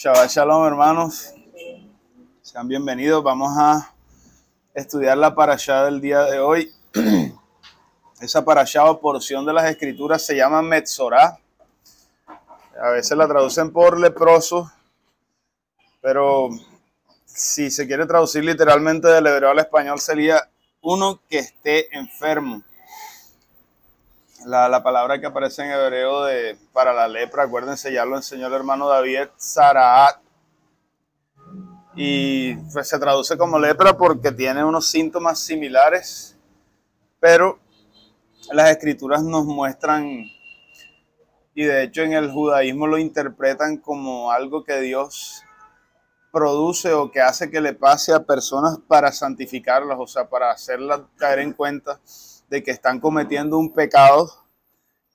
Shabbat Shalom, hermanos. Sean bienvenidos. Vamos a estudiar la parashá del día de hoy. Esa parashá o porción de las escrituras se llama Metzorá. A veces la traducen por leproso, pero si se quiere traducir literalmente del hebreo al español sería uno que esté enfermo. La palabra que aparece en hebreo para la lepra, acuérdense, ya lo enseñó el hermano David, Zaraat. Y pues se traduce como lepra porque tiene unos síntomas similares, pero las escrituras nos muestran, y de hecho en el judaísmo lo interpretan como algo que Dios produce o que hace que le pase a personas para santificarlas, o sea, para hacerlas caer en cuenta de que están cometiendo un pecado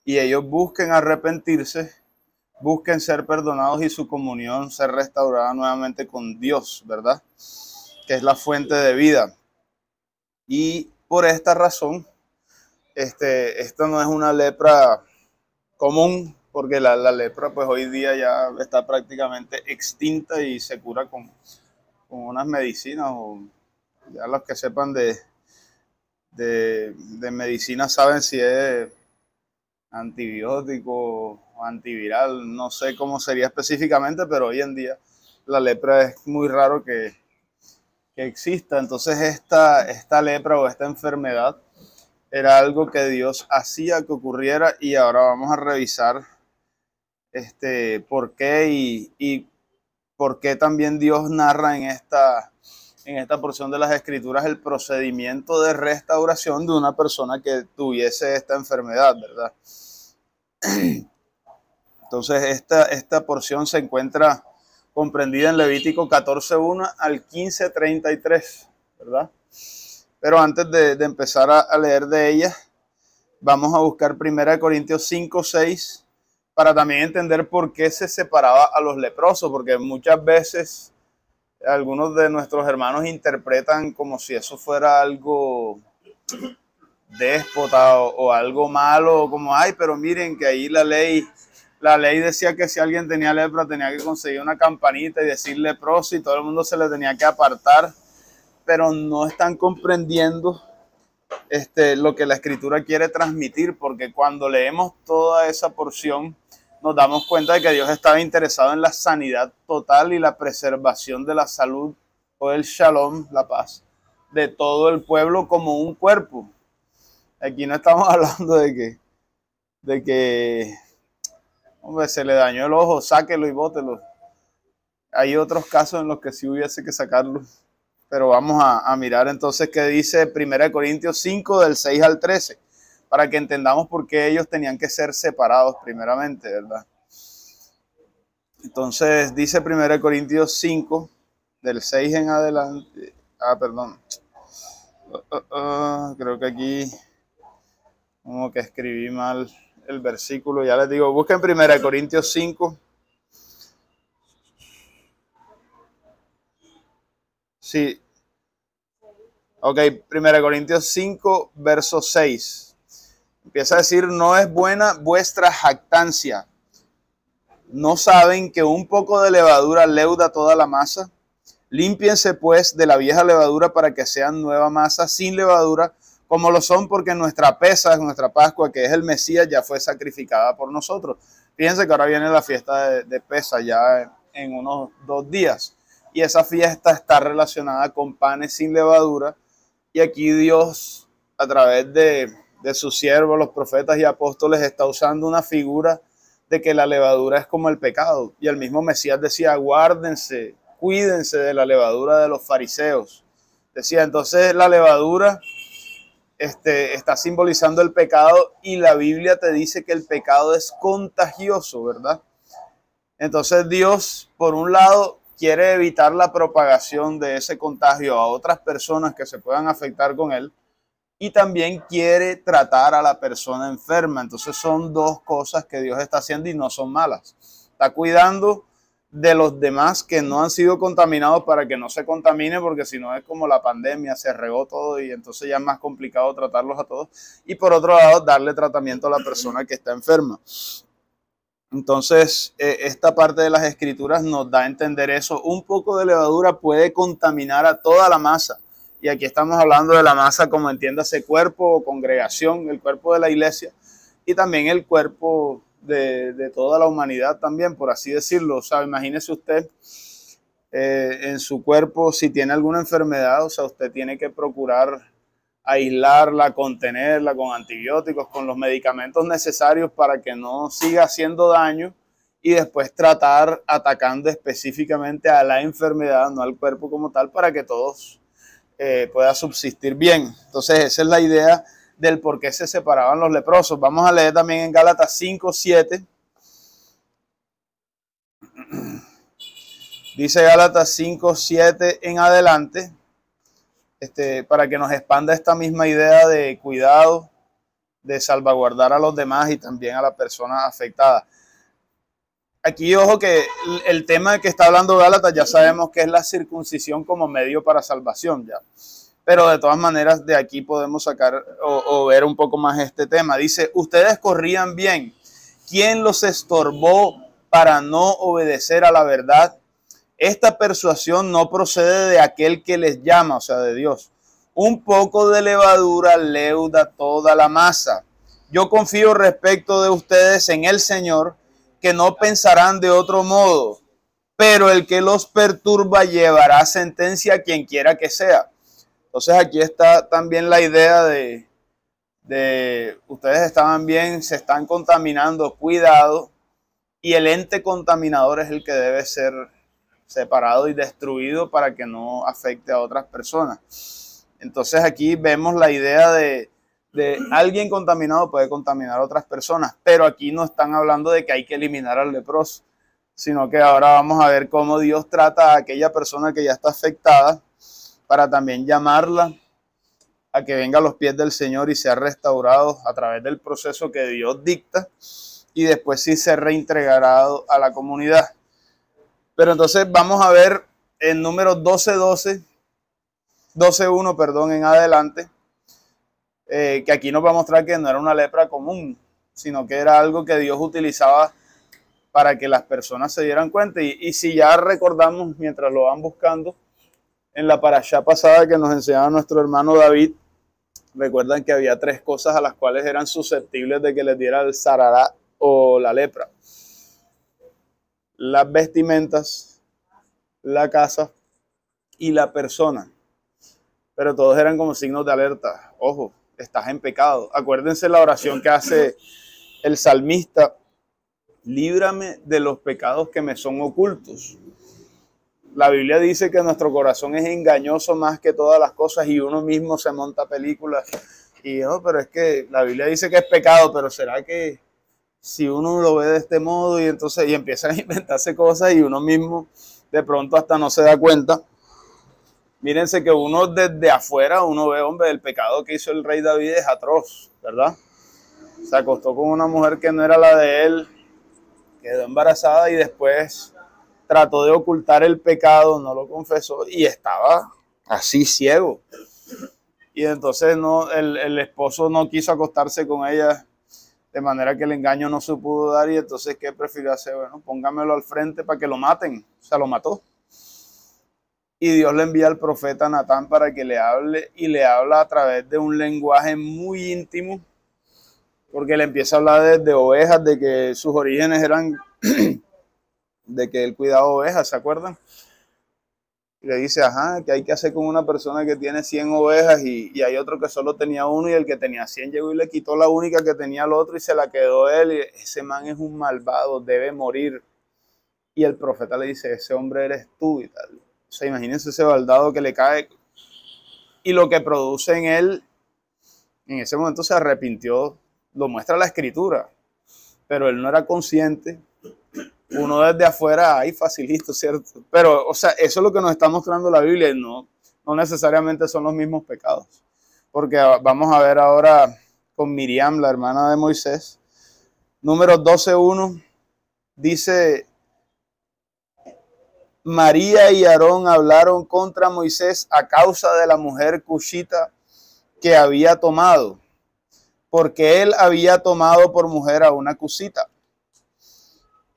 y ellos busquen arrepentirse, busquen ser perdonados y su comunión ser restaurada nuevamente con Dios, ¿verdad? Que es la fuente de vida. Y por esta razón, esta no es una lepra común, porque la lepra pues hoy día ya está prácticamente extinta y se cura con unas medicinas, o ya los que sepan de medicina saben si es antibiótico o antiviral, no sé cómo sería específicamente, pero hoy en día la lepra es muy raro que exista. Entonces esta lepra o esta enfermedad era algo que Dios hacía que ocurriera, y ahora vamos a revisar por qué y por qué también Dios narra en esta porción de las escrituras el procedimiento de restauración de una persona que tuviese esta enfermedad, ¿verdad? Entonces esta porción se encuentra comprendida en Levítico 14:1 al 15:33, ¿verdad? Pero antes de empezar a leer de ella, vamos a buscar 1 Corintios 5:6 para también entender por qué se separaba a los leprosos, porque muchas veces algunos de nuestros hermanos interpretan como si eso fuera algo déspota o algo malo, como, ay, pero miren que ahí la ley decía que si alguien tenía lepra tenía que conseguir una campanita y decir leproso y todo el mundo se le tenía que apartar, pero no están comprendiendo lo que la escritura quiere transmitir, porque cuando leemos toda esa porción nos damos cuenta de que Dios estaba interesado en la sanidad total y la preservación de la salud o el shalom, la paz, de todo el pueblo como un cuerpo. Aquí no estamos hablando de que hombre, se le dañó el ojo, sáquelo y bótelo. Hay otros casos en los que sí hubiese que sacarlo. Pero vamos a mirar entonces qué dice 1 Corintios 5 del 6 al 13, para que entendamos por qué ellos tenían que ser separados primeramente, ¿verdad? Entonces dice 1 Corintios 5 del 6 en adelante. Perdón. Creo que aquí como que escribí mal el versículo. Ya les digo, busquen 1 Corintios 5. Sí. Ok, 1 Corintios 5, verso 6. Empieza a decir, no es buena vuestra jactancia. ¿No saben que un poco de levadura leuda toda la masa? Límpiense pues de la vieja levadura para que sean nueva masa sin levadura, como lo son, porque nuestra Pesaj, nuestra Pascua, que es el Mesías, ya fue sacrificada por nosotros. Fíjense que ahora viene la fiesta de Pesaj ya en unos 2 días. Y esa fiesta está relacionada con panes sin levadura. Y aquí Dios, a través de sus siervos, los profetas y apóstoles, está usando una figura de que la levadura es como el pecado. Y el mismo Mesías decía, guárdense, cuídense de la levadura de los fariseos. Decía, entonces la levadura está simbolizando el pecado, y la Biblia te dice que el pecado es contagioso, ¿verdad? Entonces Dios, por un lado, quiere evitar la propagación de ese contagio a otras personas que se puedan afectar con él, y también quiere tratar a la persona enferma. Entonces son dos cosas que Dios está haciendo y no son malas. Está cuidando de los demás que no han sido contaminados para que no se contamine, porque si no es como la pandemia, se regó todo y entonces ya es más complicado tratarlos a todos. Y por otro lado, darle tratamiento a la persona que está enferma. Entonces, esta parte de las escrituras nos da a entender eso. Un poco de levadura puede contaminar a toda la masa. Y aquí estamos hablando de la masa como entiéndase cuerpo o congregación, el cuerpo de la iglesia, y también el cuerpo de toda la humanidad también, por así decirlo. O sea, imagínese usted en su cuerpo, si tiene alguna enfermedad, o sea, usted tiene que procurar aislarla, contenerla con antibióticos, con los medicamentos necesarios para que no siga haciendo daño y después tratar atacando específicamente a la enfermedad, no al cuerpo como tal, para que todos pueda subsistir bien. Entonces esa es la idea del por qué se separaban los leprosos. Vamos a leer también en Gálatas 5:7. Dice Gálatas 5:7 en adelante, para que nos expanda esta misma idea de cuidado, de salvaguardar a los demás y también a la persona afectada. Aquí, ojo, que el tema que está hablando Gálatas ya sabemos que es la circuncisión como medio para salvación, ya. Pero de todas maneras de aquí podemos sacar o ver un poco más este tema. Dice, ustedes corrían bien. ¿Quién los estorbó para no obedecer a la verdad? Esta persuasión no procede de aquel que les llama, o sea, de Dios. Un poco de levadura leuda toda la masa. Yo confío respecto de ustedes en el Señor, que no pensarán de otro modo, pero el que los perturba llevará sentencia a quien quiera que sea. Entonces aquí está también la idea de ustedes estaban bien, se están contaminando, cuidado, y el ente contaminador es el que debe ser separado y destruido para que no afecte a otras personas. Entonces aquí vemos la idea de alguien contaminado puede contaminar a otras personas, pero aquí no están hablando de que hay que eliminar al leproso, sino que ahora vamos a ver cómo Dios trata a aquella persona que ya está afectada para también llamarla a que venga a los pies del Señor y sea restaurado a través del proceso que Dios dicta y después sí ser reintegrado a la comunidad. Pero entonces vamos a ver en números 12:1, perdón, en adelante, que aquí nos va a mostrar que no era una lepra común, sino que era algo que Dios utilizaba para que las personas se dieran cuenta. Y si ya recordamos, mientras lo van buscando, en la parashá pasada que nos enseñaba nuestro hermano David, recuerdan que había 3 cosas a las cuales eran susceptibles de que les diera el sarará o la lepra: las vestimentas, la casa y la persona. Pero todos eran como signos de alerta. Ojo, estás en pecado. Acuérdense la oración que hace el salmista: líbrame de los pecados que me son ocultos. La Biblia dice que nuestro corazón es engañoso más que todas las cosas y uno mismo se monta películas. Y no, pero es que la Biblia dice que es pecado, pero ¿será que si uno lo ve de este modo y entonces empiezan a inventarse cosas y uno mismo de pronto hasta no se da cuenta? Mírense que uno desde afuera, uno ve, hombre, el pecado que hizo el rey David es atroz, ¿verdad? Se acostó con una mujer que no era la de él, quedó embarazada y después trató de ocultar el pecado, no lo confesó y estaba así ciego. Y entonces no, el esposo no quiso acostarse con ella, de manera que el engaño no se pudo dar. Y entonces, ¿qué prefirió hacer? Bueno, póngamelo al frente para que lo maten. O sea, lo mató. Y Dios le envía al profeta Natán para que le hable, y le habla a través de un lenguaje muy íntimo, porque le empieza a hablar desde ovejas, de que sus orígenes eran de que él cuidaba ovejas, ¿se acuerdan? Y le dice, ajá, ¿qué hay que hacer con una persona que tiene 100 ovejas y hay otro que solo tenía uno, y el que tenía 100 llegó y le quitó la única que tenía al otro y se la quedó él? Y ese man es un malvado, debe morir. Y el profeta le dice, ese hombre eres tú y tal. O sea, imagínense ese baldado que le cae y lo que produce en él. En ese momento se arrepintió, lo muestra la escritura, pero él no era consciente. Uno desde afuera, ay, facilito, ¿cierto? Pero, o sea, eso es lo que nos está mostrando la Biblia, y no necesariamente son los mismos pecados. Porque vamos a ver ahora con Miriam, la hermana de Moisés. Números 12:1 dice, María y Aarón hablaron contra Moisés a causa de la mujer cushita que había tomado, porque él había tomado por mujer a una cushita.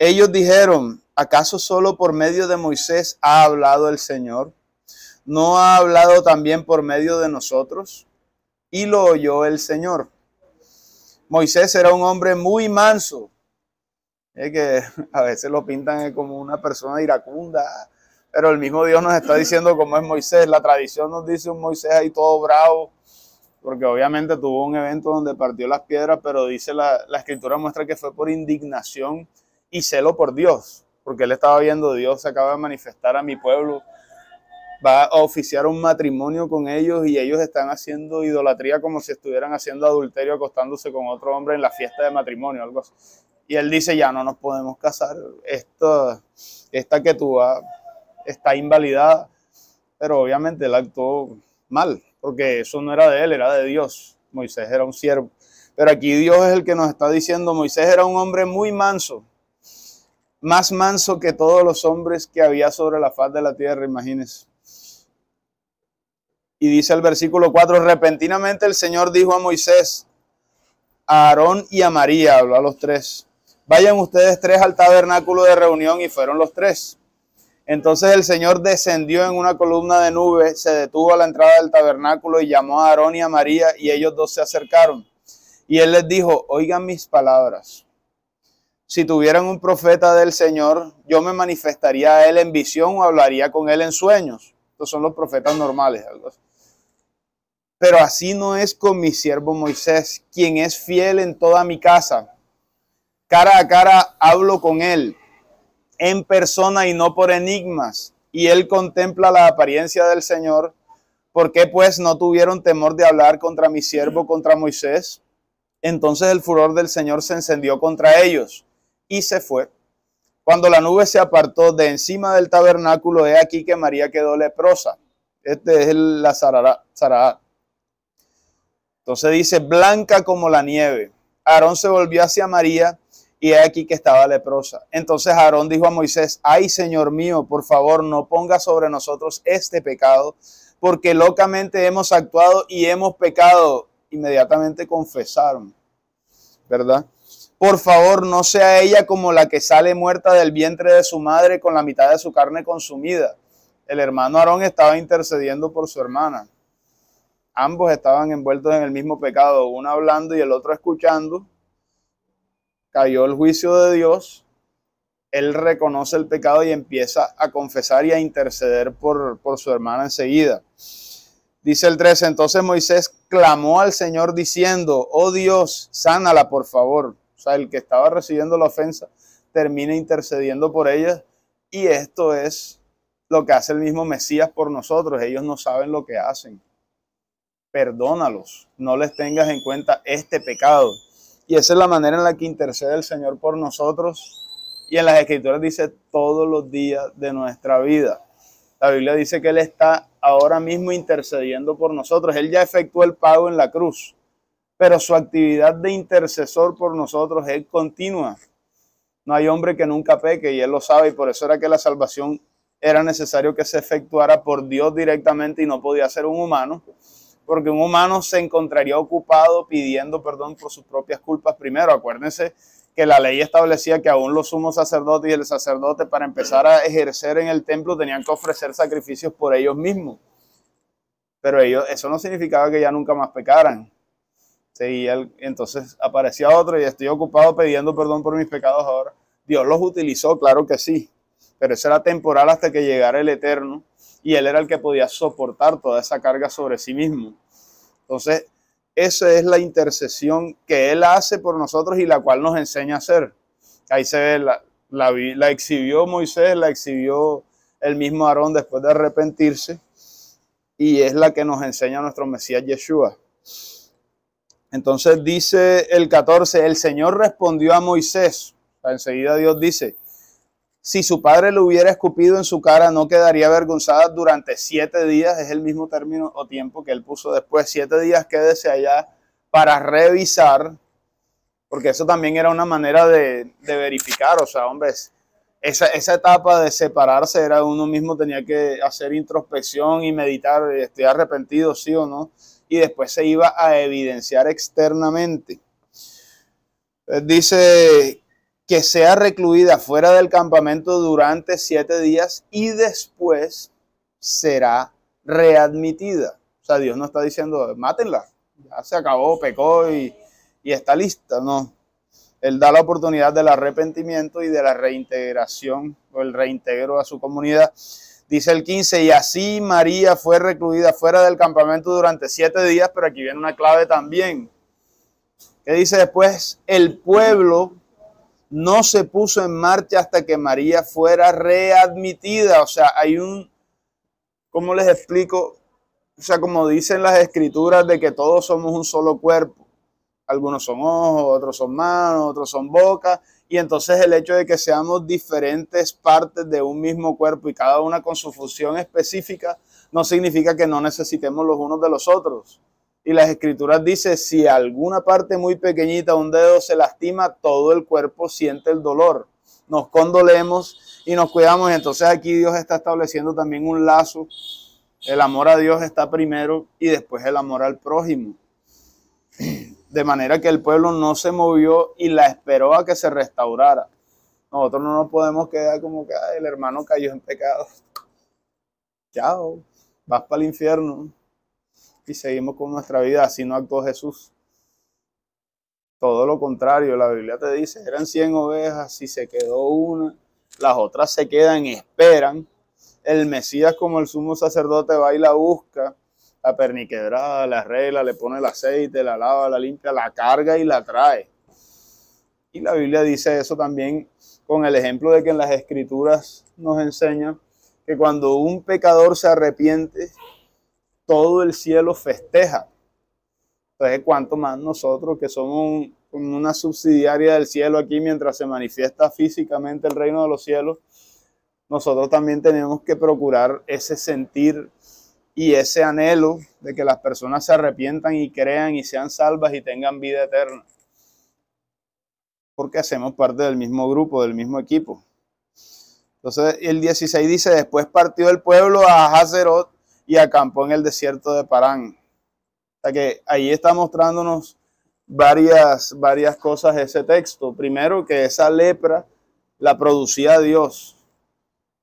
Ellos dijeron, ¿acaso solo por medio de Moisés ha hablado el Señor? ¿No ha hablado también por medio de nosotros? Y lo oyó el Señor. Moisés era un hombre muy manso. Es que a veces lo pintan como una persona iracunda, pero el mismo Dios nos está diciendo cómo es Moisés. La tradición nos dice un Moisés ahí todo bravo, porque obviamente tuvo un evento donde partió las piedras, pero dice la escritura muestra que fue por indignación y celo por Dios, porque él estaba viendo, Dios se acaba de manifestar a mi pueblo, va a oficiar un matrimonio con ellos y ellos están haciendo idolatría como si estuvieran haciendo adulterio acostándose con otro hombre en la fiesta de matrimonio, algo así. Y él dice, ya no nos podemos casar, esta que tú vas está invalidada, pero obviamente él actuó mal, porque eso no era de él, era de Dios. Moisés era un siervo. Pero aquí Dios es el que nos está diciendo, Moisés era un hombre muy manso, más manso que todos los hombres que había sobre la faz de la tierra, imagínense. Y dice el versículo 4, repentinamente el Señor dijo a Moisés, a Aarón y a María, habló a los tres, vayan ustedes tres al tabernáculo de reunión, y fueron los tres. Entonces el Señor descendió en una columna de nube, se detuvo a la entrada del tabernáculo y llamó a Aarón y a María, y ellos dos se acercaron. Y él les dijo, oigan mis palabras. Si tuvieran un profeta del Señor, yo me manifestaría a él en visión o hablaría con él en sueños. Estos son los profetas normales, algo así. Pero así no es con mi siervo Moisés, quien es fiel en toda mi casa. Cara a cara hablo con él, en persona y no por enigmas, y él contempla la apariencia del Señor. ¿Por qué pues no tuvieron temor de hablar contra mi siervo, contra Moisés? Entonces el furor del Señor se encendió contra ellos y se fue. Cuando la nube se apartó de encima del tabernáculo, he aquí que María quedó leprosa. Este es la Sará. Entonces dice, blanca como la nieve. Aarón se volvió hacia María y he aquí que estaba leprosa. Entonces Aarón dijo a Moisés, ay, Señor mío, por favor, no ponga sobre nosotros este pecado, porque locamente hemos actuado y hemos pecado. Inmediatamente confesaron, ¿verdad? Por favor, no sea ella como la que sale muerta del vientre de su madre con la mitad de su carne consumida. El hermano Aarón estaba intercediendo por su hermana. Ambos estaban envueltos en el mismo pecado, uno hablando y el otro escuchando. Cayó el juicio de Dios. Él reconoce el pecado y empieza a confesar y a interceder por su hermana enseguida. Dice el 13, entonces Moisés clamó al Señor diciendo, oh Dios, sánala por favor. O sea, el que estaba recibiendo la ofensa termina intercediendo por ella, y esto es lo que hace el mismo Mesías por nosotros. Ellos no saben lo que hacen. Perdónalos, no les tengas en cuenta este pecado. Y esa es la manera en la que intercede el Señor por nosotros. Y en las Escrituras dice todos los días de nuestra vida. La Biblia dice que Él está ahora mismo intercediendo por nosotros. Él ya efectuó el pago en la cruz, pero su actividad de intercesor por nosotros es continua. No hay hombre que nunca peque, y Él lo sabe, y por eso era que la salvación era necesario que se efectuara por Dios directamente y no podía ser un humano, porque un humano se encontraría ocupado pidiendo perdón por sus propias culpas primero. Acuérdense que la ley establecía que aún los sumos sacerdotes y el sacerdote, para empezar a ejercer en el templo, tenían que ofrecer sacrificios por ellos mismos. Pero eso no significaba que ya nunca más pecaran. Sí, entonces aparecía otro y estoy ocupado pidiendo perdón por mis pecados ahora. Dios los utilizó, claro que sí, pero eso era temporal hasta que llegara el Eterno, y Él era el que podía soportar toda esa carga sobre sí mismo. Entonces, esa es la intercesión que Él hace por nosotros y la cual nos enseña a hacer. Ahí se ve, la exhibió Moisés, la exhibió el mismo Aarón después de arrepentirse, y es la que nos enseña nuestro Mesías Yeshua. Entonces dice el 14, el Señor respondió a Moisés. Enseguida Dios dice, si su padre le hubiera escupido en su cara, no quedaría avergonzada durante 7 días. Es el mismo término o tiempo que él puso después. 7 días quédese allá para revisar, porque eso también era una manera de verificar. O sea, hombre, esa etapa de separarse era uno mismo tenía que hacer introspección y meditar, estoy arrepentido, sí o no, y después se iba a evidenciar externamente. Dice que sea recluida fuera del campamento durante 7 días y después será readmitida. O sea, Dios no está diciendo, mátenla, ya se acabó, pecó y está lista. No, Él da la oportunidad del arrepentimiento y de la reintegración o el reintegro a su comunidad. Dice el 15, y así María fue recluida fuera del campamento durante 7 días, pero aquí viene una clave también. ¿Qué dice después? El pueblo no se puso en marcha hasta que María fuera readmitida. O sea, hay un, ¿cómo les explico? O sea, como dicen las escrituras de que todos somos un solo cuerpo. Algunos son ojos, otros son manos, otros son boca. Y entonces el hecho de que seamos diferentes partes de un mismo cuerpo y cada una con su función específica, no significa que no necesitemos los unos de los otros. Y las escrituras dicen, si alguna parte muy pequeñita, un dedo se lastima, todo el cuerpo siente el dolor. Nos condolemos y nos cuidamos. Y entonces aquí Dios está estableciendo también un lazo. El amor a Dios está primero y después el amor al prójimo. De manera que el pueblo no se movió y la esperó a que se restaurara. Nosotros no nos podemos quedar como que el hermano cayó en pecado. Chao, vas para el infierno. Y seguimos con nuestra vida. Así no actuó Jesús. Todo lo contrario, la Biblia te dice, eran 100 ovejas, si se quedó una, las otras se quedan, esperan. El Mesías, como el sumo sacerdote, va y la busca, la perniquebrada, la arregla, le pone el aceite, la lava, la limpia, la carga y la trae. Y la Biblia dice eso también con el ejemplo de que en las Escrituras nos enseña que cuando un pecador se arrepiente, todo el cielo festeja. Entonces, ¿cuánto más nosotros que somos una subsidiaria del cielo aquí mientras se manifiesta físicamente el reino de los cielos? Nosotros también tenemos que procurar ese sentir y ese anhelo de que las personas se arrepientan y crean y sean salvas y tengan vida eterna. Porque hacemos parte del mismo grupo, del mismo equipo. Entonces el 16 dice, después partió el pueblo a Hazerot y acampó en el desierto de Parán. O sea que ahí está mostrándonos varias cosas ese texto. Primero, que esa lepra la producía Dios.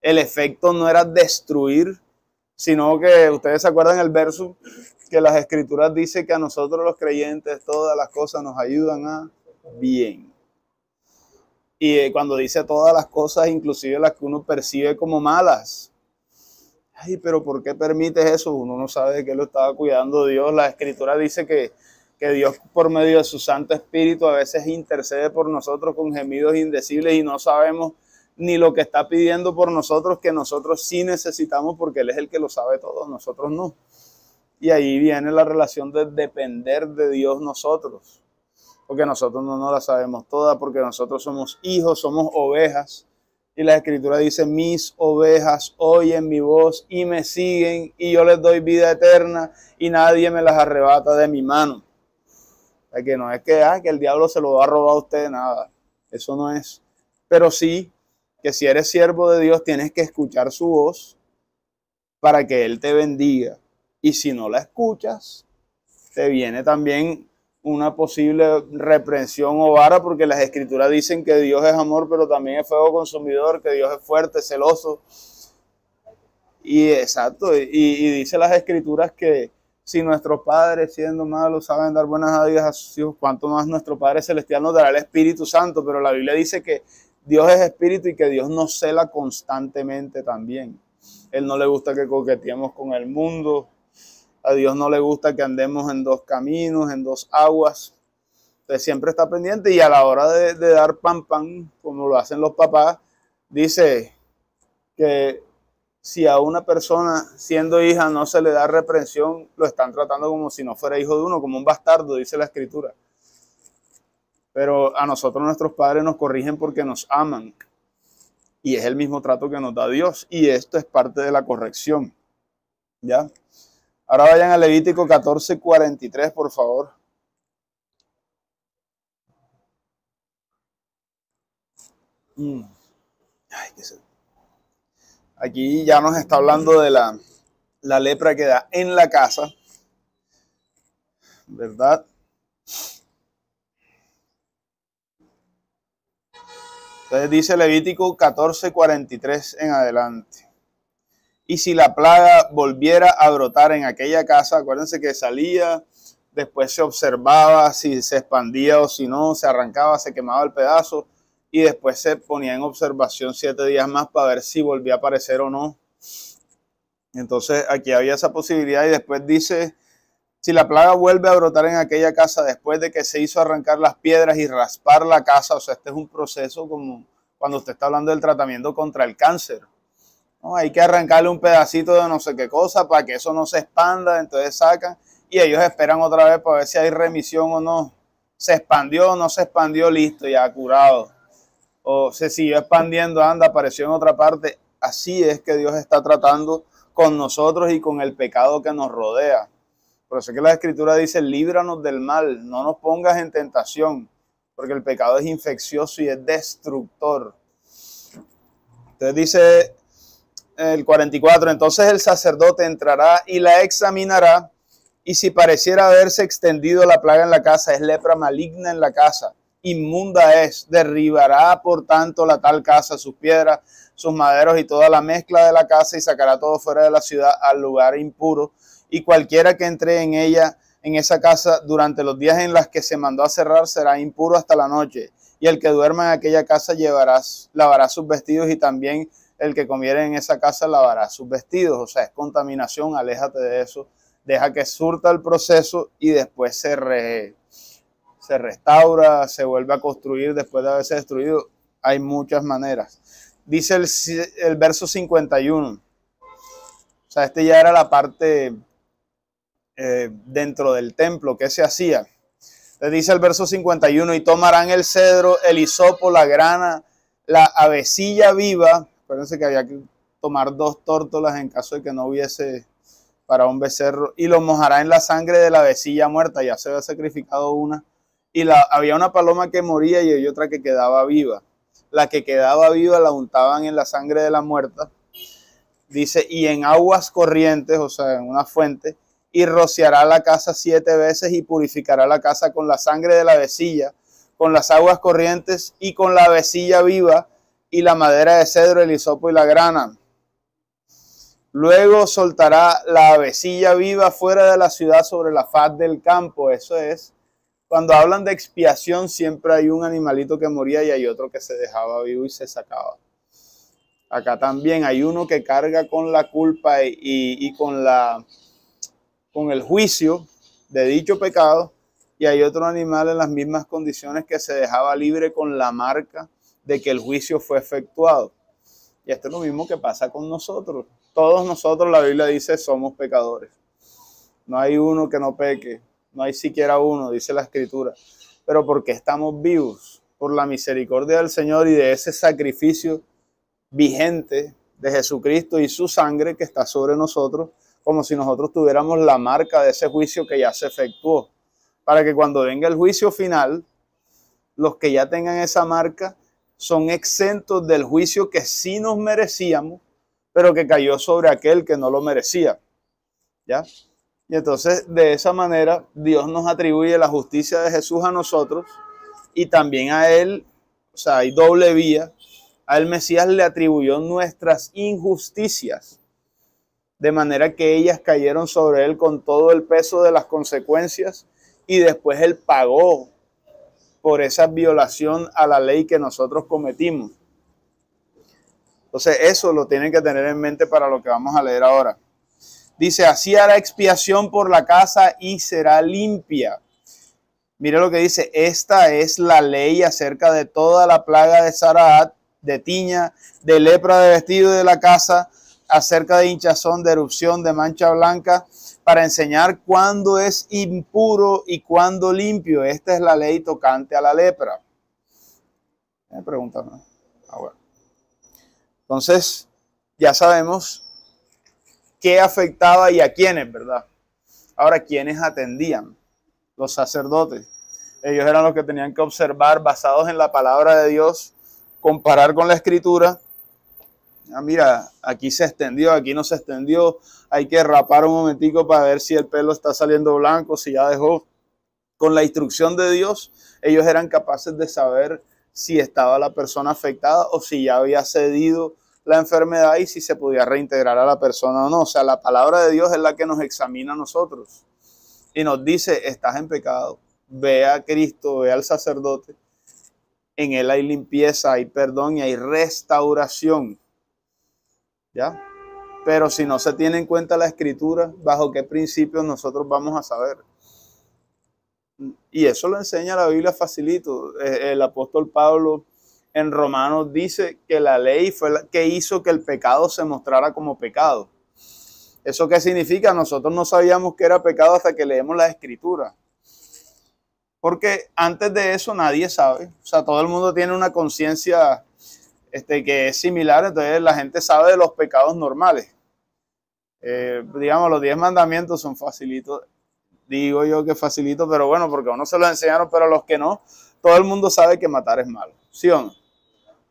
El efecto no era destruir, sino que ustedes se acuerdan el verso que las escrituras dicen que a nosotros los creyentes todas las cosas nos ayudan a bien. Y cuando dice todas las cosas, inclusive las que uno percibe como malas. Ay, pero ¿por qué permites eso? Uno no sabe de qué lo estaba cuidando Dios. La escritura dice que Dios por medio de su Santo Espíritu a veces intercede por nosotros con gemidos indecibles y no sabemos ni lo que está pidiendo por nosotros, que nosotros sí necesitamos porque Él es el que lo sabe todo, nosotros no. Y ahí viene la relación de depender de Dios nosotros, porque nosotros no nos la sabemos toda, porque nosotros somos hijos, somos ovejas. Y la escritura dice, mis ovejas oyen mi voz y me siguen y yo les doy vida eterna y nadie me las arrebata de mi mano. O sea, que no es que el diablo se lo va a robar a usted, nada. Eso no es. Pero sí que si eres siervo de Dios tienes que escuchar su voz para que Él te bendiga. Y si no la escuchas, te viene también una posible reprensión o vara, porque las escrituras dicen que Dios es amor, pero también es fuego consumidor, que Dios es fuerte, celoso. Y exacto, y dice las escrituras que si nuestros padres, siendo malos, saben dar buenas dádivas a sus hijos, cuánto más nuestro Padre Celestial nos dará el Espíritu Santo. Pero la Biblia dice que Dios es espíritu y que Dios nos cela constantemente también. Él no le gusta que coqueteemos con el mundo. A Dios no le gusta que andemos en dos caminos, en dos aguas. Entonces siempre está pendiente y a la hora de dar pan, como lo hacen los papás, dice que si a una persona siendo hija no se le da reprensión, lo están tratando como si no fuera hijo de uno, como un bastardo, dice la escritura. Pero a nosotros nuestros padres nos corrigen porque nos aman. Y es el mismo trato que nos da Dios. Y esto es parte de la corrección. ¿Ya? Ahora vayan a Levítico 14:43, por favor. Ay, qué sed. Aquí ya nos está hablando de la lepra que da en la casa, ¿verdad? Entonces dice Levítico 14:43 en adelante. Y si la plaga volviera a brotar en aquella casa, acuérdense que salía, después se observaba si se expandía o si no, se arrancaba, se quemaba el pedazo y después se ponía en observación 7 días más para ver si volvía a aparecer o no. Entonces aquí había esa posibilidad y después dice, si la plaga vuelve a brotar en aquella casa después de que se hizo arrancar las piedras y raspar la casa, o sea, este es un proceso como cuando usted está hablando del tratamiento contra el cáncer. ¿No? Hay que arrancarle un pedacito de no sé qué cosa para que eso no se expanda, entonces sacan y ellos esperan otra vez para ver si hay remisión o no. Se expandió o no se expandió, listo, ya curado. O se siguió expandiendo, anda, apareció en otra parte. Así es que Dios está tratando con nosotros y con el pecado que nos rodea. Por eso es que la Escritura dice, líbranos del mal, no nos pongas en tentación, porque el pecado es infeccioso y es destructor. Entonces dice el 44, entonces el sacerdote entrará y la examinará, y si pareciera haberse extendido la plaga en la casa, es lepra maligna en la casa, inmunda es, derribará por tanto la tal casa, sus piedras, sus maderos y toda la mezcla de la casa, y sacará todo fuera de la ciudad al lugar impuro, y cualquiera que entre en ella, en esa casa, durante los días en los que se mandó a cerrar, será impuro hasta la noche, y el que duerma en aquella casa lavará sus vestidos, y también el que comiere en esa casa lavará sus vestidos. O sea, es contaminación, aléjate de eso, deja que surta el proceso y después se restaura, se vuelve a construir después de haberse destruido. Hay muchas maneras. Dice el verso 51. O sea, este ya era la parte dentro del templo que se hacía. Le dice el verso 51, y tomarán el cedro, el hisopo, la grana, la avecilla viva. Acuérdense que había que tomar 2 tórtolas en caso de que no hubiese para un becerro, y lo mojará en la sangre de la avecilla muerta. Ya se había sacrificado una, y había una paloma que moría y hay otra que quedaba viva. La que quedaba viva la untaban en la sangre de la muerta. Dice, y en aguas corrientes, o sea, en una fuente, y rociará la casa 7 veces y purificará la casa con la sangre de la avecilla, con las aguas corrientes y con la avecilla viva y la madera de cedro, el hisopo y la grana. Luego soltará la avecilla viva fuera de la ciudad sobre la faz del campo. Eso es, cuando hablan de expiación, siempre hay un animalito que moría y hay otro que se dejaba vivo y se sacaba. Acá también hay uno que carga con la culpa y con el juicio de dicho pecado, y hay otro animal en las mismas condiciones que se dejaba libre con la marca de que el juicio fue efectuado. Y esto es lo mismo que pasa con nosotros. Todos nosotros, la Biblia dice, somos pecadores. No hay uno que no peque, no hay siquiera uno, dice la Escritura. Pero porque estamos vivos, por la misericordia del Señor y de ese sacrificio vigente de Jesucristo y su sangre que está sobre nosotros, como si nosotros tuviéramos la marca de ese juicio que ya se efectuó, para que cuando venga el juicio final, los que ya tengan esa marca son exentos del juicio que sí nos merecíamos, pero que cayó sobre aquel que no lo merecía. ¿Ya? Y entonces, de esa manera, Dios nos atribuye la justicia de Jesús a nosotros, y también a Él, o sea, hay doble vía, al Mesías le atribuyó nuestras injusticias, de manera que ellas cayeron sobre Él con todo el peso de las consecuencias, y después Él pagó por esa violación a la ley que nosotros cometimos. Entonces eso lo tienen que tener en mente para lo que vamos a leer ahora. Dice, así hará expiación por la casa y será limpia. Mire lo que dice, esta es la ley acerca de toda la plaga de Zaraat, de tiña, de lepra de vestido de la casa, acerca de hinchazón, de erupción, de mancha blanca, para enseñar cuándo es impuro y cuándo limpio. Esta es la ley tocante a la lepra. Me preguntan, ¿no? Bueno. Entonces, ya sabemos qué afectaba y a quiénes, ¿verdad? Ahora, ¿quiénes atendían? Los sacerdotes. Ellos eran los que tenían que observar, basados en la palabra de Dios, comparar con la Escritura. Ah, mira, aquí se extendió, aquí no se extendió. Hay que rapar un momentico para ver si el pelo está saliendo blanco, si ya dejó. Con la instrucción de Dios, ellos eran capaces de saber si estaba la persona afectada o si ya había cedido la enfermedad y si se podía reintegrar a la persona o no. O sea, la palabra de Dios es la que nos examina a nosotros y nos dice, estás en pecado, ve a Cristo, ve al sacerdote, en él hay limpieza, hay perdón y hay restauración, ¿ya? Pero si no se tiene en cuenta la Escritura, ¿bajo qué principios nosotros vamos a saber? Y eso lo enseña la Biblia facilito. El apóstol Pablo en Romanos dice que la ley fue la que hizo que el pecado se mostrara como pecado. ¿Eso qué significa? Nosotros no sabíamos que era pecado hasta que leemos la Escritura. Porque antes de eso nadie sabe. O sea, todo el mundo tiene una conciencia que es similar, entonces la gente sabe de los pecados normales. Digamos, los 10 mandamientos son facilitos. Digo yo que facilito, pero bueno, porque a uno se los enseñaron, pero a los que no, todo el mundo sabe que matar es malo, ¿sí o no?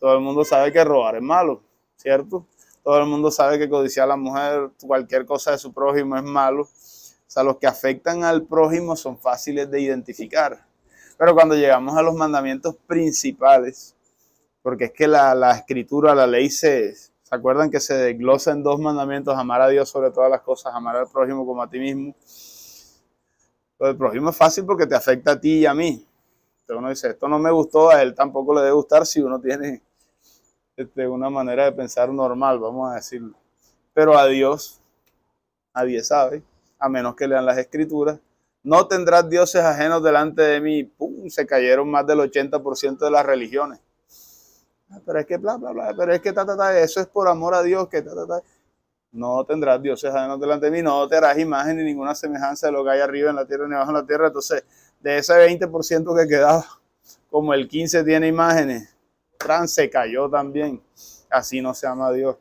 Todo el mundo sabe que robar es malo, ¿cierto? Todo el mundo sabe que codiciar a la mujer, cualquier cosa de su prójimo es malo. O sea, los que afectan al prójimo son fáciles de identificar. Pero cuando llegamos a los mandamientos principales, porque es que la Escritura, la ley ¿se acuerdan que se desglosa en 2 mandamientos? Amar a Dios sobre todas las cosas, amar al prójimo como a ti mismo. Lo del prójimo es fácil porque te afecta a ti y a mí. Entonces uno dice, esto no me gustó, a él tampoco le debe gustar si uno tiene una manera de pensar normal, vamos a decirlo. Pero a Dios, nadie sabe, a menos que lean las Escrituras. No tendrás dioses ajenos delante de mí. ¡Pum! Se cayeron más del 80% de las religiones. Pero es que bla, bla, bla, pero es que eso es por amor a Dios, que no tendrás dioses ajenos delante de mí, no te harás imagen ni ninguna semejanza de lo que hay arriba en la tierra ni abajo en la tierra. Entonces, de ese 20% que quedaba, como el 15% tiene imágenes, se cayó también. Así no se ama a Dios.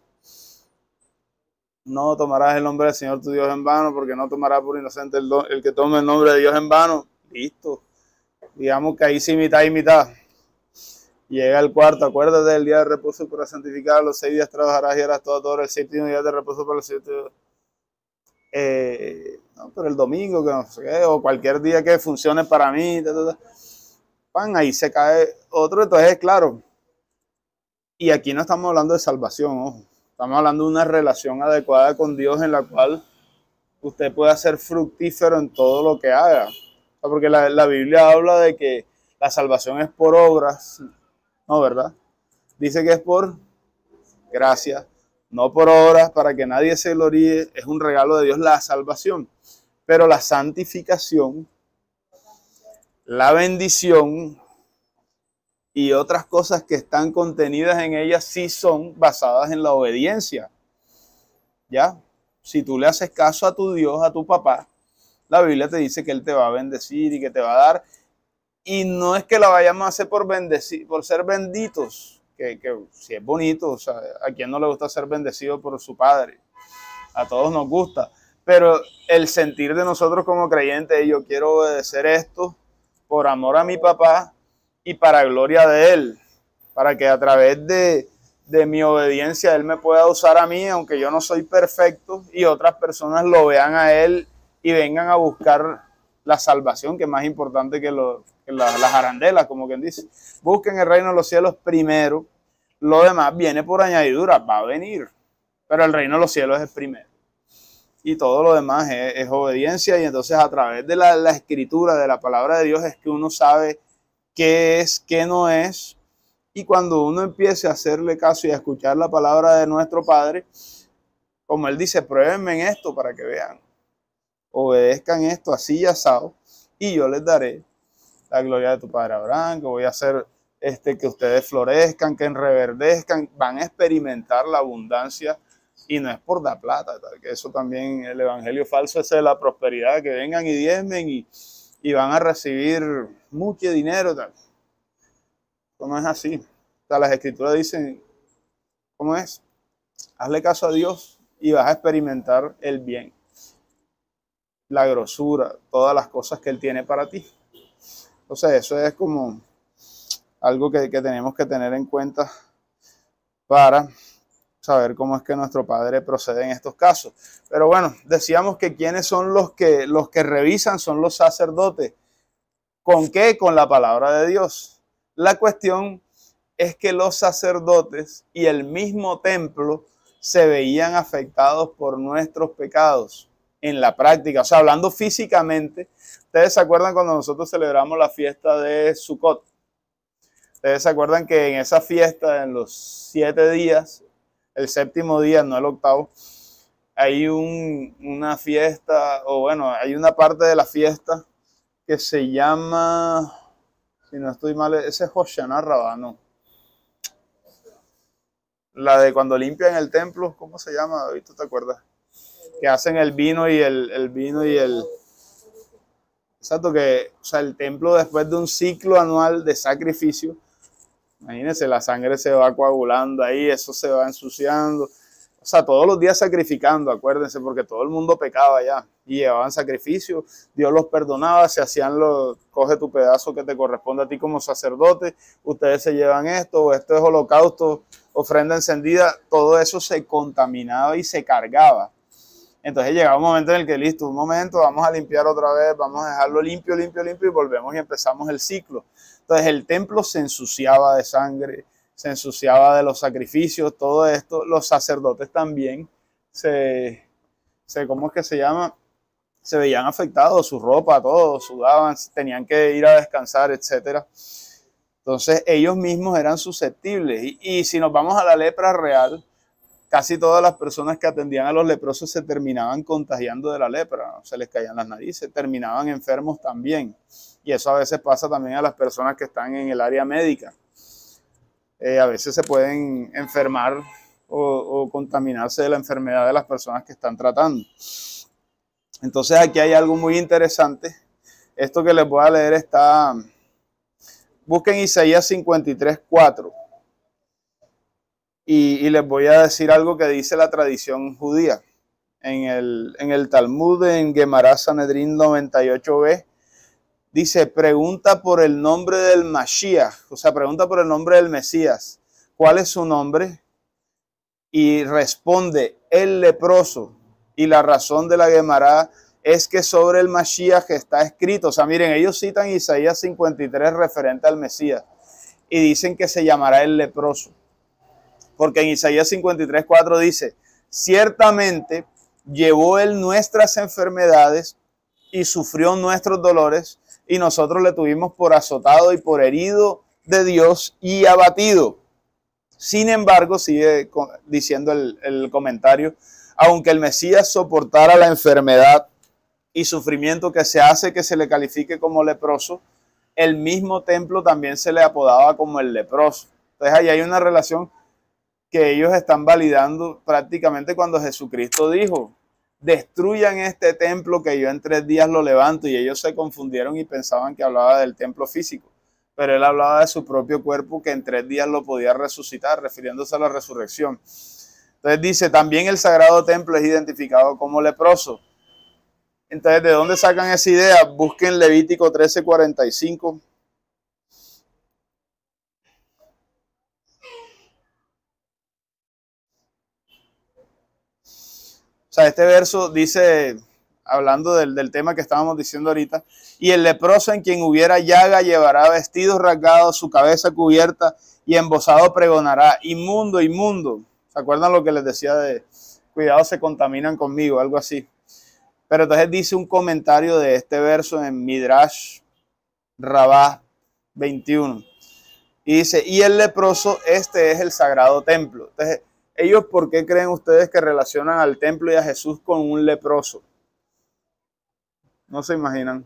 No tomarás el nombre del Señor tu Dios en vano, porque no tomará por inocente el que tome el nombre de Dios en vano. Listo. Digamos que ahí sí mitad y mitad. Llega el cuarto, acuérdate del día de reposo para santificar, los 6 días trabajarás y harás todo el 7º día de reposo para los 7 días. No, pero el domingo, que no sé qué, o cualquier día que funcione para mí, pan, ahí se cae otro. Entonces, claro, y aquí no estamos hablando de salvación, ojo, estamos hablando de una relación adecuada con Dios en la cual usted pueda ser fructífero en todo lo que haga. O sea, porque la Biblia habla de que la salvación es por obras, no, ¿verdad? Dice que es por gracia, no por obras, para que nadie se gloríe. Es un regalo de Dios la salvación. Pero la santificación, la bendición y otras cosas que están contenidas en ella sí son basadas en la obediencia. ¿Ya? Si tú le haces caso a tu Dios, a tu papá, la Biblia te dice que Él te va a bendecir y que te va a dar. Y no es que la vayamos a hacer por ser benditos, que si es bonito, o sea, a quien no le gusta ser bendecido por su padre, a todos nos gusta, pero el sentir de nosotros como creyentes, yo quiero obedecer esto por amor a mi papá y para gloria de Él, para que a través de mi obediencia Él me pueda usar a mí, aunque yo no soy perfecto, y otras personas lo vean a Él y vengan a buscar la salvación, que es más importante que las arandelas, como quien dice. Busquen el reino de los cielos primero, lo demás viene por añadidura, va a venir, pero el reino de los cielos es primero. Y todo lo demás es obediencia, y entonces a través de la Escritura, de la palabra de Dios, es que uno sabe qué es, qué no es, y cuando uno empiece a hacerle caso y a escuchar la palabra de nuestro Padre, como Él dice, pruébenme en esto para que vean, obedezcan esto así y asado, y yo les daré la gloria de tu Padre Abraham, que voy a hacer que ustedes florezcan, que enreverdezcan, van a experimentar la abundancia, y no es por dar plata, tal, que eso también, el evangelio falso es de la prosperidad, que vengan y diezmen y van a recibir mucho dinero, tal. Eso no es así. O sea, las Escrituras dicen, ¿cómo es? Hazle caso a Dios y vas a experimentar el bien, la grosura, todas las cosas que Él tiene para ti. Entonces eso es como algo que tenemos que tener en cuenta para saber cómo es que nuestro Padre procede en estos casos. Pero bueno, decíamos que quiénes son los que revisan, son los sacerdotes. ¿Con qué? Con la palabra de Dios. La cuestión es que los sacerdotes y el mismo templo se veían afectados por nuestros pecados en la práctica. O sea, hablando físicamente, ustedes se acuerdan cuando nosotros celebramos la fiesta de Sukkot. Ustedes se acuerdan que en esa fiesta, en los 7 días, el séptimo día, no el octavo, hay una fiesta, o bueno, hay una parte de la fiesta que se llama, si no estoy mal, ese es Hoshana Rabbah, no. La de cuando limpian el templo, ¿cómo se llama, David? ¿Tú te acuerdas? Que hacen el vino y el vino y el... Exacto, que, o sea, el templo después de un ciclo anual de sacrificio, imagínense, la sangre se va coagulando ahí, eso se va ensuciando. O sea, todos los días sacrificando, acuérdense, porque todo el mundo pecaba ya. Y llevaban sacrificio, Dios los perdonaba, se hacían los, coge tu pedazo que te corresponde a ti como sacerdote, ustedes se llevan esto, o esto es holocausto, ofrenda encendida, todo eso se contaminaba y se cargaba. Entonces llegaba un momento en el que listo, un momento, vamos a limpiar otra vez, vamos a dejarlo limpio, limpio, limpio y volvemos y empezamos el ciclo. Entonces el templo se ensuciaba de sangre, se ensuciaba de los sacrificios, todo esto. Los sacerdotes también ¿cómo es que se llama? Se veían afectados, su ropa, todo, sudaban, tenían que ir a descansar, etc. Entonces ellos mismos eran susceptibles. Y si nos vamos a la lepra real, casi todas las personas que atendían a los leprosos se terminaban contagiando de la lepra, se les caían las narices, terminaban enfermos también. Y eso a veces pasa también a las personas que están en el área médica. A veces se pueden enfermar o contaminarse de la enfermedad de las personas que están tratando. Entonces aquí hay algo muy interesante. Esto que les voy a leer está... Busquen Isaías 53:4. Y les voy a decir algo que dice la tradición judía. En el Talmud, en Gemara Sanedrín 98b, dice, pregunta por el nombre del Mashiach, o sea, pregunta por el nombre del Mesías. ¿Cuál es su nombre? Y responde, el leproso. Y la razón de la Gemara es que sobre el Mashiach está escrito. O sea, miren, ellos citan Isaías 53 referente al Mesías. Y dicen que se llamará el leproso. Porque en Isaías 53:4 dice, ciertamente llevó él nuestras enfermedades y sufrió nuestros dolores, y nosotros le tuvimos por azotado y por herido de Dios y abatido. Sin embargo, sigue diciendo el comentario, aunque el Mesías soportara la enfermedad y sufrimiento que se hace que se le califique como leproso, el mismo templo también se le apodaba como el leproso. Entonces ahí hay una relación que ellos están validando prácticamente cuando Jesucristo dijo, destruyan este templo que yo en 3 días lo levanto, y ellos se confundieron y pensaban que hablaba del templo físico, pero él hablaba de su propio cuerpo que en 3 días lo podía resucitar, refiriéndose a la resurrección. Entonces dice, también el sagrado templo es identificado como leproso. Entonces, ¿de dónde sacan esa idea? Busquen Levítico 13:45. O sea, este verso dice, hablando del tema que estábamos diciendo ahorita, y el leproso en quien hubiera llaga llevará vestidos rasgados, su cabeza cubierta y embozado pregonará, inmundo, inmundo. ¿Se acuerdan lo que les decía de, cuidado, se contaminan conmigo, algo así? Pero entonces dice un comentario de este verso en Midrash Rabbah 21. Y dice, y el leproso, este es el sagrado templo. Entonces, ellos, ¿por qué creen ustedes que relacionan al templo y a Jesús con un leproso? No se imaginan.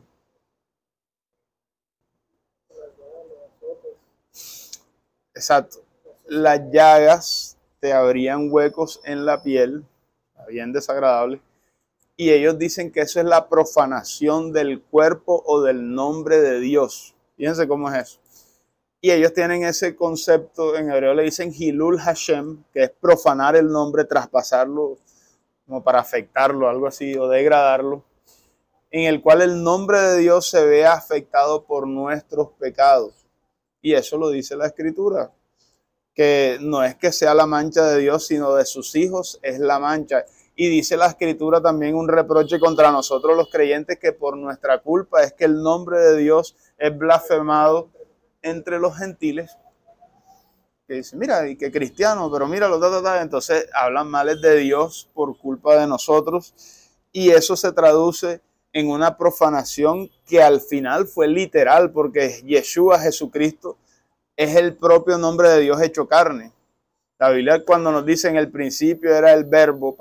Exacto. Las llagas te abrían huecos en la piel, bien desagradable, y ellos dicen que eso es la profanación del cuerpo o del nombre de Dios. Fíjense cómo es eso. Y ellos tienen ese concepto, en hebreo le dicen Hilul Hashem, que es profanar el nombre, traspasarlo, como para afectarlo, algo así, o degradarlo, en el cual el nombre de Dios se ve afectado por nuestros pecados. Y eso lo dice la Escritura, que no es que sea la mancha de Dios, sino de sus hijos es la mancha. Y dice la Escritura también un reproche contra nosotros los creyentes, que por nuestra culpa es que el nombre de Dios es blasfemado entre los gentiles. que dicen, mira, y que cristiano, pero míralo, entonces hablan males de Dios por culpa de nosotros, y eso se traduce en una profanación que al final fue literal, porque Yeshua, Jesucristo, es el propio nombre de Dios hecho carne. La Biblia cuando nos dice en el principio era el verbo,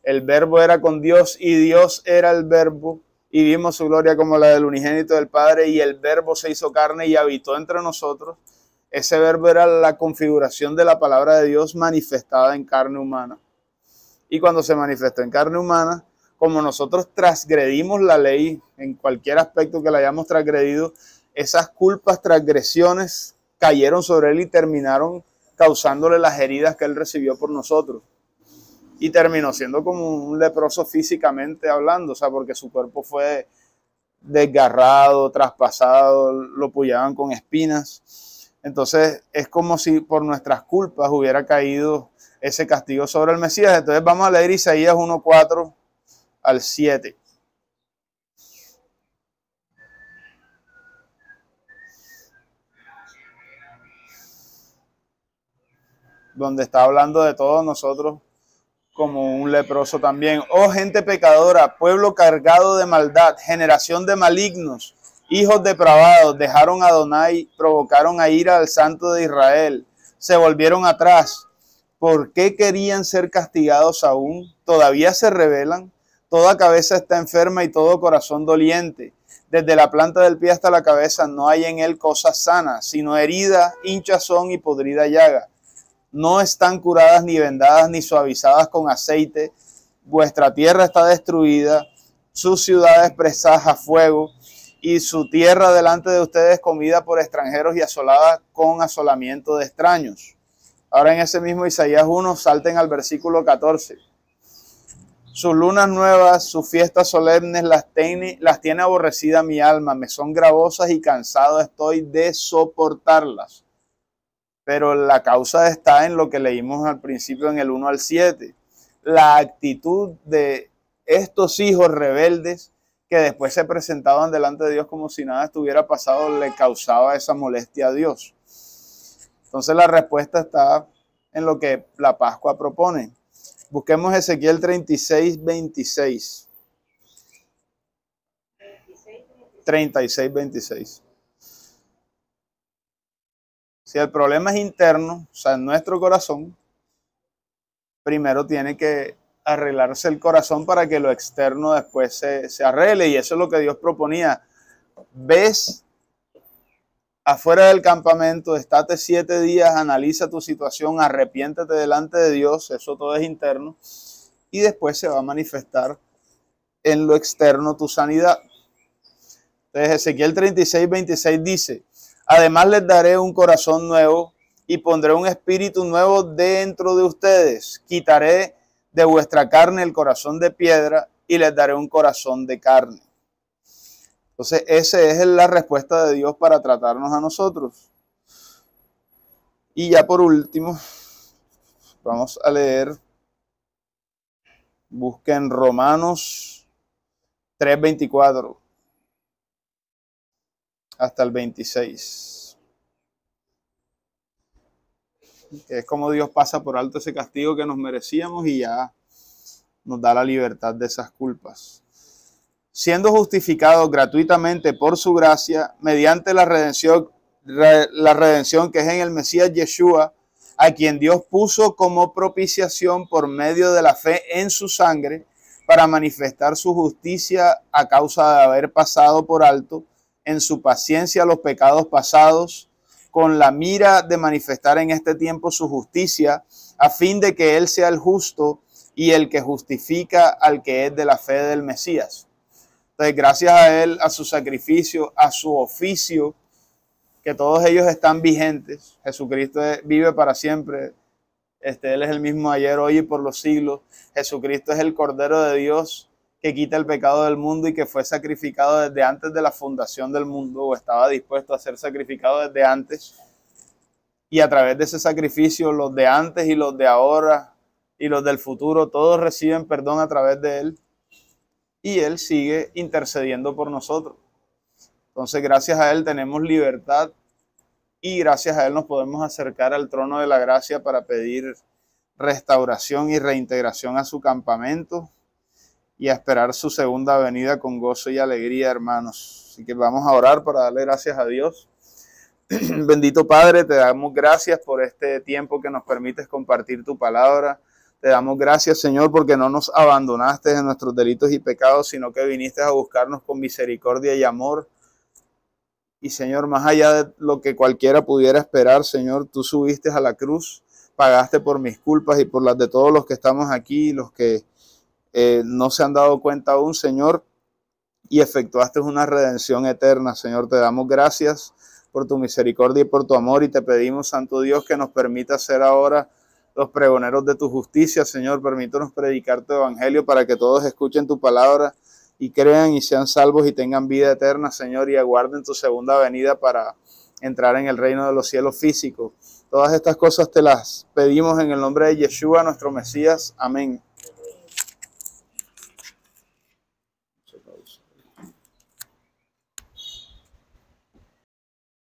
el verbo era con Dios y Dios era el verbo, y vimos su gloria como la del unigénito del Padre, y el verbo se hizo carne y habitó entre nosotros. Ese verbo era la configuración de la palabra de Dios manifestada en carne humana. Y cuando se manifestó en carne humana, como nosotros transgredimos la ley en cualquier aspecto que la hayamos transgredido, esas culpas, transgresiones cayeron sobre él y terminaron causándole las heridas que él recibió por nosotros. Y terminó siendo como un leproso físicamente hablando, o sea, porque su cuerpo fue desgarrado, traspasado, lo pullaban con espinas. Entonces es como si por nuestras culpas hubiera caído ese castigo sobre el Mesías. Entonces vamos a leer Isaías 1:4 al 7. Donde está hablando de todos nosotros como un leproso también. Oh gente pecadora, pueblo cargado de maldad, generación de malignos, hijos depravados, dejaron a Adonai, provocaron a ira al Santo de Israel, se volvieron atrás. ¿Por qué querían ser castigados aún? Todavía se rebelan. Toda cabeza está enferma y todo corazón doliente. Desde la planta del pie hasta la cabeza no hay en él cosas sanas, sino herida, hinchazón y podrida llaga. No están curadas ni vendadas ni suavizadas con aceite. Vuestra tierra está destruida, sus ciudades presas a fuego, y su tierra delante de ustedes comida por extranjeros y asolada con asolamiento de extraños. Ahora en ese mismo Isaías 1, salten al versículo 14. Sus lunas nuevas, sus fiestas solemnes las tiene aborrecida mi alma, me son gravosas y cansado estoy de soportarlas. Pero la causa está en lo que leímos al principio en el 1 al 7. La actitud de estos hijos rebeldes que después se presentaban delante de Dios como si nada estuviera pasado, le causaba esa molestia a Dios. Entonces la respuesta está en lo que la Pascua propone. Busquemos Ezequiel 36, 26. 36, 26. Si el problema es interno, o sea, en nuestro corazón, primero tiene que arreglarse el corazón para que lo externo después se arregle. Y eso es lo que Dios proponía. Ves afuera del campamento, estate 7 días, analiza tu situación, arrepiéntete delante de Dios, eso todo es interno. Y después se va a manifestar en lo externo tu sanidad. Entonces Ezequiel 36, 26 dice: además les daré un corazón nuevo y pondré un espíritu nuevo dentro de ustedes. Quitaré de vuestra carne el corazón de piedra y les daré un corazón de carne. Entonces esa es la respuesta de Dios para tratarnos a nosotros. Y ya por último, vamos a leer, busquen Romanos 3:24 hasta el 26. Que es como Dios pasa por alto ese castigo que nos merecíamos y ya nos da la libertad de esas culpas. Siendo justificados gratuitamente por su gracia, mediante la redención que es en el Mesías Yeshua, a quien Dios puso como propiciación por medio de la fe en su sangre, para manifestar su justicia a causa de haber pasado por alto en su paciencia los pecados pasados, con la mira de manifestar en este tiempo su justicia, a fin de que Él sea el justo y el que justifica al que es de la fe del Mesías. Entonces, gracias a Él, a su sacrificio, a su oficio, que todos ellos están vigentes. Jesucristo vive para siempre. Él es el mismo ayer, hoy y por los siglos. Jesucristo es el Cordero de Dios que quita el pecado del mundo y que fue sacrificado desde antes de la fundación del mundo, o estaba dispuesto a ser sacrificado desde antes. Y a través de ese sacrificio, los de antes y los de ahora y los del futuro, todos reciben perdón a través de Él. Y Él sigue intercediendo por nosotros. Entonces, gracias a Él tenemos libertad y gracias a Él nos podemos acercar al trono de la gracia para pedir restauración y reintegración a su campamento y a esperar su segunda venida con gozo y alegría, hermanos. Así que vamos a orar para darle gracias a Dios. Bendito Padre, te damos gracias por este tiempo que nos permites compartir tu palabra. Te damos gracias, Señor, porque no nos abandonaste en nuestros delitos y pecados, sino que viniste a buscarnos con misericordia y amor. Y, Señor, más allá de lo que cualquiera pudiera esperar, Señor, tú subiste a la cruz, pagaste por mis culpas y por las de todos los que estamos aquí, los que no se han dado cuenta aún, Señor, y efectuaste una redención eterna. Señor, te damos gracias por tu misericordia y por tu amor, y te pedimos, Santo Dios, que nos permita ser ahora los pregoneros de tu justicia. Señor, permítanos predicar tu evangelio para que todos escuchen tu palabra y crean y sean salvos y tengan vida eterna, Señor, y aguarden tu segunda venida para entrar en el reino de los cielos físicos. Todas estas cosas te las pedimos en el nombre de Yeshua, nuestro Mesías. Amén.